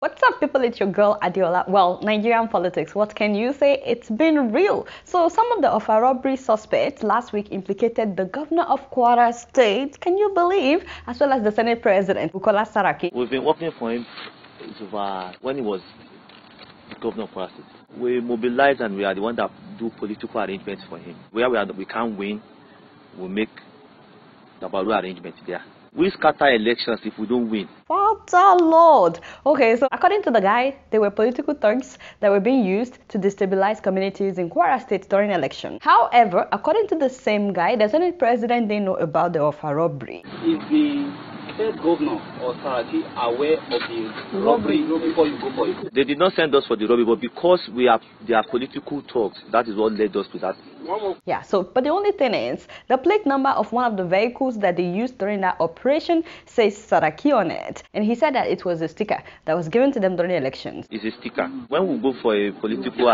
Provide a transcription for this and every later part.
What's up, people? It's your girl Adeola. Well, Nigerian politics, what can you say? It's been real. So some of the Offa Robbery suspects last week implicated the Governor of Kwara State, can you believe, as well as the Senate President, Bukola Saraki. We've been working for him when he was the Governor of Kwara State. We mobilize and we are the one that do political arrangements for him. Where we can't win, we make the Baru arrangement there. We scatter elections if we don't win. Father Lord. Okay, so according to the guy, they were political thugs that were being used to destabilize communities in Kwara State during election. However, according to the same guy, the Senate President didn't know about the Offa Robbery. Is the State Governor or Saraki aware of the robbery before you go for it? They did not send us for the robbery, but because they are political thugs, that is what led us to that. Yeah, but the only thing is, the plate number of one of the vehicles that they used during that operation says Saraki on it. And he said that it was a sticker that was given to them during the elections. It's a sticker. When we go for a political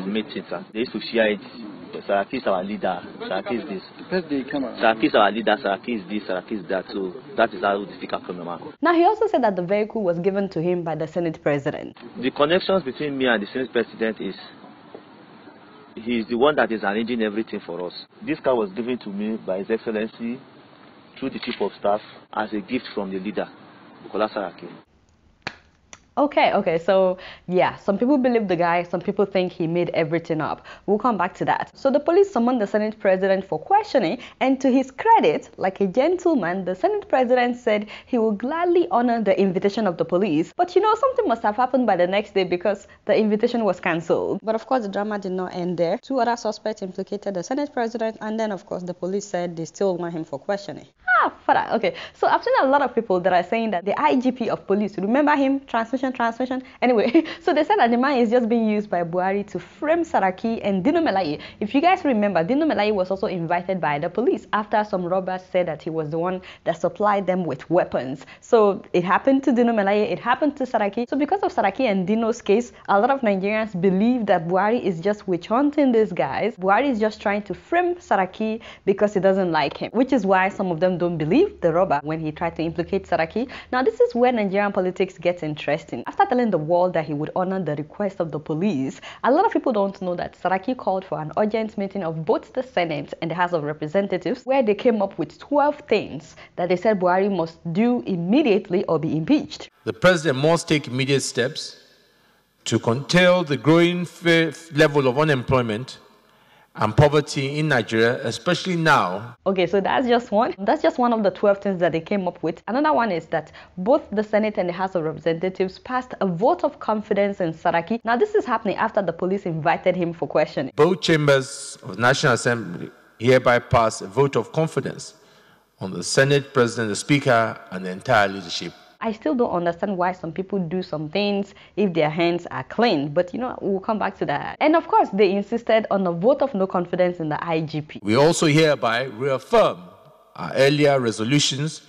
meeting, they used to share it. Saraki is our leader, Saraki is this. Saraki is our leader, Saraki is this, Saraki is that. So that is how the sticker came about. Now, he also said that the vehicle was given to him by the Senate President. The connections between me and the Senate President is he is the one that is arranging everything for us. This car was given to me by His Excellency through the Chief of Staff as a gift from the leader, Bukola Saraki. Okay, so yeah, some people believe the guy, some people think he made everything up. We'll come back to that. So the police summoned the Senate President for questioning, and to his credit, like a gentleman, the Senate President said he will gladly honor the invitation of the police. But you know, something must have happened by the next day because the invitation was cancelled. But of course, the drama did not end there. Two other suspects implicated the Senate President, and then of course the police said they still want him for questioning. Father. Okay, so I've seen a lot of people that are saying that the IGP of police, remember him? Transmission. Anyway, so they said that the man is just being used by Buhari to frame Saraki and Dino Melaye. If you guys remember, Dino Melaye was also invited by the police after some robbers said that he was the one that supplied them with weapons. So it happened to Dino Melaye, it happened to Saraki. So because of Saraki and Dino's case, a lot of Nigerians believe that Buhari is just witch hunting these guys. Buhari is just trying to frame Saraki because he doesn't like him, which is why some of them don't believe the robber when he tried to implicate Saraki. Now, this is where Nigerian politics gets interesting. After telling the world that he would honor the request of the police, a lot of people don't know that Saraki called for an urgent meeting of both the Senate and the House of Representatives, where they came up with 12 things that they said Buhari must do immediately or be impeached. The president must take immediate steps to curtail the growing level of unemployment and poverty in Nigeria, especially now. Okay, so that's just one. That's just one of the 12 things that they came up with. Another one is that both the Senate and the House of Representatives passed a vote of confidence in Saraki. Now, this is happening after the police invited him for questioning. Both chambers of the National Assembly hereby pass a vote of confidence on the Senate President, the Speaker, and the entire leadership. I still don't understand why some people do some things if their hands are clean, but you know, we'll come back to that. And of course, they insisted on a vote of no confidence in the IGP. We also hereby reaffirm our earlier resolutions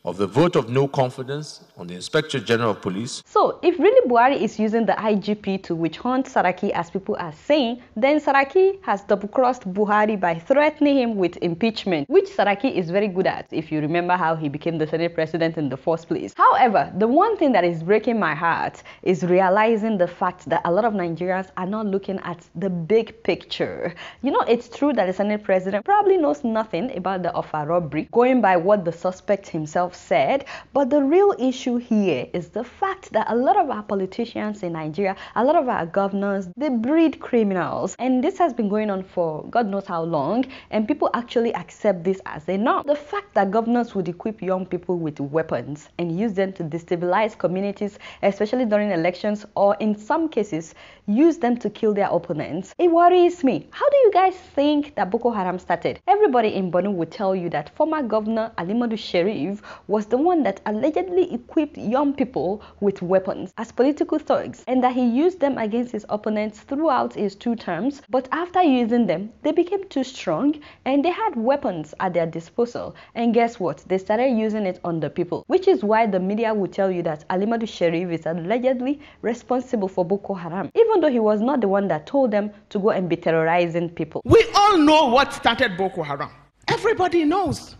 of the vote of no confidence on the Inspector General of Police. So, if really Buhari is using the IGP to witch hunt Saraki as people are saying, then Saraki has double-crossed Buhari by threatening him with impeachment, which Saraki is very good at, if you remember how he became the Senate President in the first place. However, the one thing that is breaking my heart is realizing the fact that a lot of Nigerians are not looking at the big picture. You know, it's true that the Senate President probably knows nothing about the Offa Robbery, going by what the suspect himself said, but the real issue here is the fact that a lot of our politicians in Nigeria, a lot of our governors, they breed criminals, and this has been going on for God knows how long, and people actually accept this as a norm. The fact that governors would equip young people with weapons and use them to destabilize communities, especially during elections, or in some cases use them to kill their opponents, it worries me. How do you guys think that Boko Haram started? Everybody in Borno would tell you that former Governor Alimadu Sheriff was the one that allegedly equipped young people with weapons as political thugs, and that he used them against his opponents throughout his 2 terms. But after using them, they became too strong and they had weapons at their disposal. And guess what? They started using it on the people, which is why the media would tell you that Alimadu Sheriff is allegedly responsible for Boko Haram, even though he was not the one that told them to go and be terrorizing people. We all know what started Boko Haram. Everybody knows.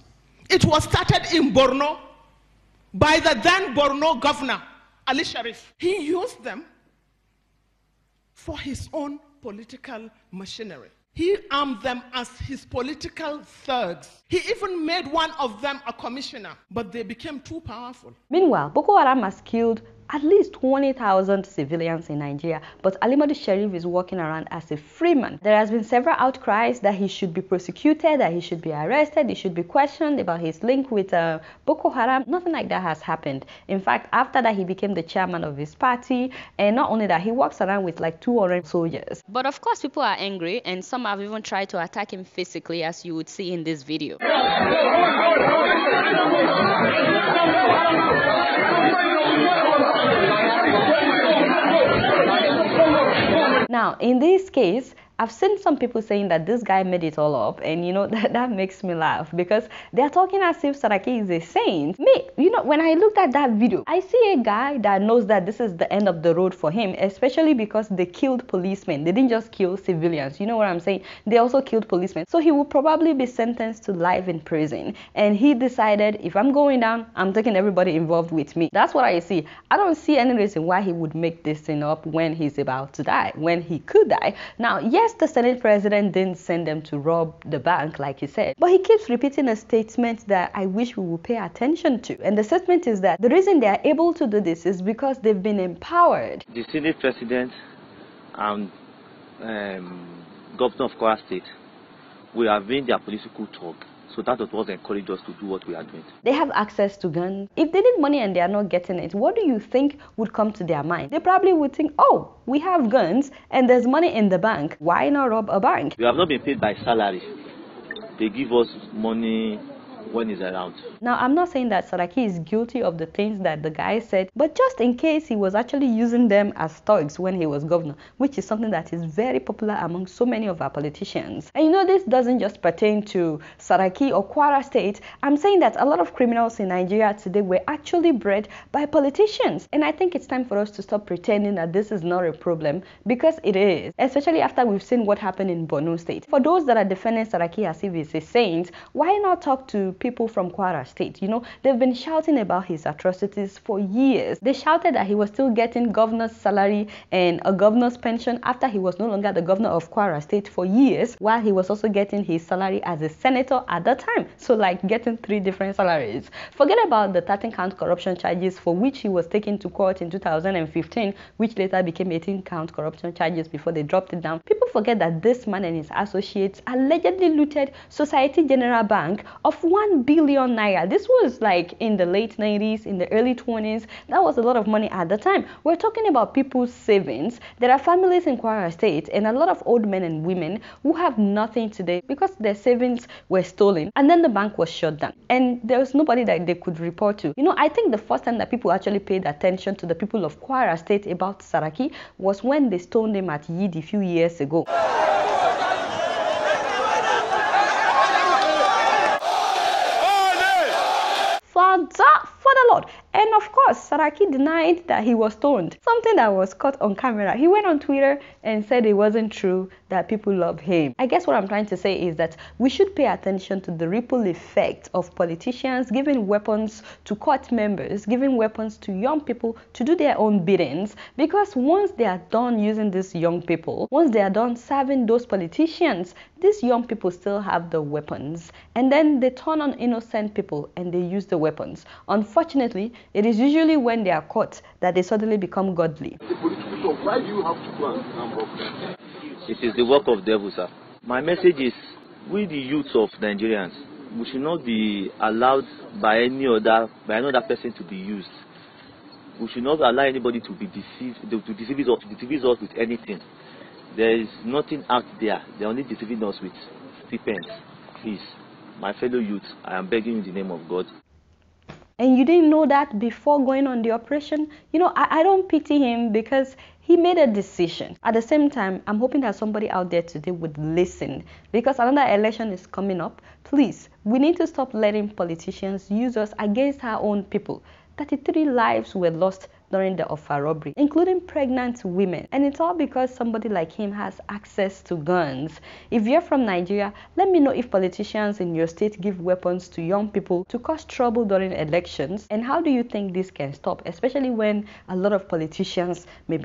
It was started in Borno by the then Borno governor, Ali Sharif. He used them for his own political machinery. He armed them as his political thugs. He even made one of them a commissioner, but they became too powerful. Meanwhile, Boko Haram has killed at least 20,000 civilians in Nigeria, but Alimadu Sheriff is walking around as a free man. There has been several outcries that he should be prosecuted, that he should be arrested, he should be questioned about his link with Boko Haram. Nothing like that has happened. In fact, after that, he became the chairman of his party, and not only that, he walks around with like 200 soldiers. But of course, people are angry, and some have even tried to attack him physically, as you would see in this video. Now, in this case, I've seen some people saying that this guy made it all up, and you know, that makes me laugh because they're talking as if Saraki is a saint. Me, you know, when I looked at that video, I see a guy that knows that this is the end of the road for him, especially because they killed policemen. They didn't just kill civilians, you know what I'm saying? They also killed policemen. So he will probably be sentenced to life in prison, and he decided, if I'm going down, I'm taking everybody involved with me. That's what I see. I don't see any reason why he would make this thing up when he's about to die, when he could die. Now, yes, the Senate President didn't send them to rob the bank like he said, but he keeps repeating a statement that I wish we would pay attention to. And the statement is that the reason they are able to do this is because they've been empowered. The Senate President and Governor of Kwara State, we have been their political talk. So that was what encouraged us to do what we are doing. They have access to guns. If they need money and they are not getting it, what do you think would come to their mind? They probably would think, oh, we have guns and there's money in the bank. Why not rob a bank? We have not been paid by salary. They give us money when he's around. Now, I'm not saying that Saraki is guilty of the things that the guy said, but just in case he was actually using them as thugs when he was governor, which is something that is very popular among so many of our politicians. And you know, this doesn't just pertain to Saraki or Kwara State. I'm saying that a lot of criminals in Nigeria today were actually bred by politicians. And I think it's time for us to stop pretending that this is not a problem, because it is, especially after we've seen what happened in Borno State. For those that are defending Saraki as if he's a saint, why not talk to people from Kwara State? You know, they've been shouting about his atrocities for years. They shouted that he was still getting governor's salary and a governor's pension after he was no longer the governor of Kwara State for years, while he was also getting his salary as a senator at that time. So like getting 3 different salaries. Forget about the 13-count corruption charges for which he was taken to court in 2015, which later became 18-count corruption charges before they dropped it down. People forget that this man and his associates allegedly looted Society General Bank of 1 billion naira. This was like in the late 90s, in the early 20s. That was a lot of money at the time. We're talking about people's savings. There are families in Kwara State and a lot of old men and women who have nothing today because their savings were stolen and then the bank was shut down and there was nobody that they could report to. You know, I think the first time that people actually paid attention to the people of Kwara State about Saraki was when they stoned him at Yid a few years ago. For the Lord. And of course, Saraki denied that he was stoned, something that was caught on camera. He went on Twitter and said it wasn't true, that people love him. I guess what I'm trying to say is that we should pay attention to the ripple effect of politicians giving weapons to court members, giving weapons to young people to do their own biddings, because once they are done using these young people, once they are done serving those politicians, these young people still have the weapons, and then they turn on innocent people and they use the weapons. Unfortunately, it is usually when they are caught that they suddenly become godly. Why do you have to go and rob them? It is the work of devil, sir. My message is, we the youth of Nigerians, we should not be allowed by any other person to be used. We should not allow anybody to be deceived, to deceive us with anything. There is nothing out there. They are only deceiving us with stipends. Please, my fellow youth, I am begging in the name of God. And you didn't know that before going on the operation? You know, I don't pity him because he made a decision. At the same time, I'm hoping that somebody out there today would listen, because another election is coming up. Please, we need to stop letting politicians use us against our own people. 33 lives were lost during the Offa Robbery, including pregnant women. And it's all because somebody like him has access to guns. If you're from Nigeria, let me know if politicians in your state give weapons to young people to cause trouble during elections, and how do you think this can stop, especially when a lot of politicians may be